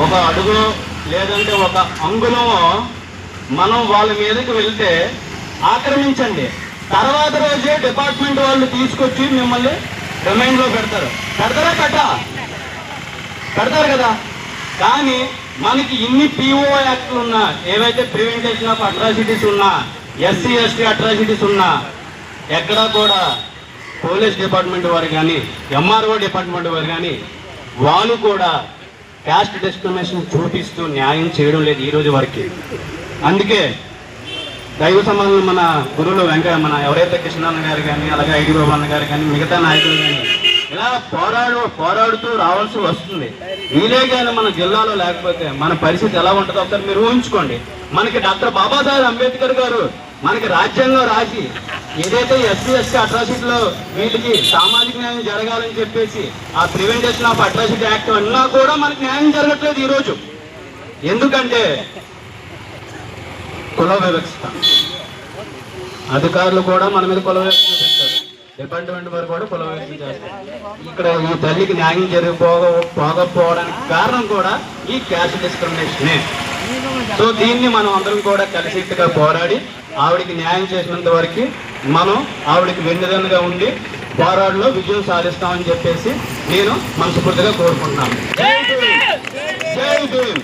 ఒక అడుగు లేదంటే ఒక అంగుళమో మనం వాళ్ళ మీదకి వెళ్తే ఆక్రమించండి, తర్వాత రోజే డిపార్ట్మెంట్ వాళ్ళు తీసుకొచ్చి మిమ్మల్ని రిమైండ్లో పెడతారా? పెడతారు కదా. కానీ మనకి ఇన్ని పిఓ యాక్ట్లు ఉన్నా, ఏవైతే ప్రివెంటేషన్ ఆఫ్ అట్రాసిటీస్ ఉన్నా, ఎస్సీ ఎస్టీ అట్రాసిటీస్ ఉన్నా, ఎక్కడా కూడా పోలీస్ డిపార్ట్మెంట్ వారు కానీ ఎంఆర్ఓ డిపార్ట్మెంట్ వారు కానీ వాళ్ళు కూడా క్యాస్ట్ డిస్క్రిమినేషన్ చూపిస్తూ న్యాయం చేయడం లేదు ఈ రోజు వరకు. అందుకే దైవ సమాజంలో మన గురువులు మన ఎవరైతే కృష్ణాన్న గారు కానీ, అలాగే ఐడి బాబు అన్న గారు కానీ, మిగతా నాయకులు కానీ ఇలా పోరాడుతూ రావాల్సి వస్తుంది. వీలే కానీ మన జిల్లాలో లేకపోతే మన పరిస్థితి ఎలా ఉంటుందో ఒకసారి మీరు ఊహించుకోండి. మనకి డాక్టర్ బాబాసాహెబ్ అంబేద్కర్ గారు మనకి రాజ్యాంగం రాసి ఏదైతే ఎస్సీ ఎస్టీ అట్రాసిటీలో వీళ్ళకి సామాజిక న్యాయం జరగాలని చెప్పేసి ఆ ప్రివెంటేషన్ ఆఫ్ అట్రాసిటీ యాక్ట్ అన్నా కూడా మనకి న్యాయం జరగట్లేదు ఈరోజు. ఎందుకంటే కుల వివక్ష, అధికారులు కూడా మన మీద కుల వివక్ష చూపిస్తారు, డిపార్ట్మెంట్ వారు కూడా కుల వివక్ష చేస్తారు. ఇక్కడ ఈ తల్లికి న్యాయం పోకపోవడానికి కారణం కూడా ఈ క్యాస్ట్ డిస్క్రిమినేషనే. సో దీన్ని మనం అందరం కూడా కలిసికట్టుగా పోరాడి ఆవిడికి న్యాయం చేసినంత వరకు మనం ఆవిడికి వెన్నుదన్నుగా ఉండి పోరాటంలో విజయం సాధిస్తామని చెప్పేసి నేను మనస్ఫూర్తిగా కోరుకుంటున్నాను. జై భీమ్.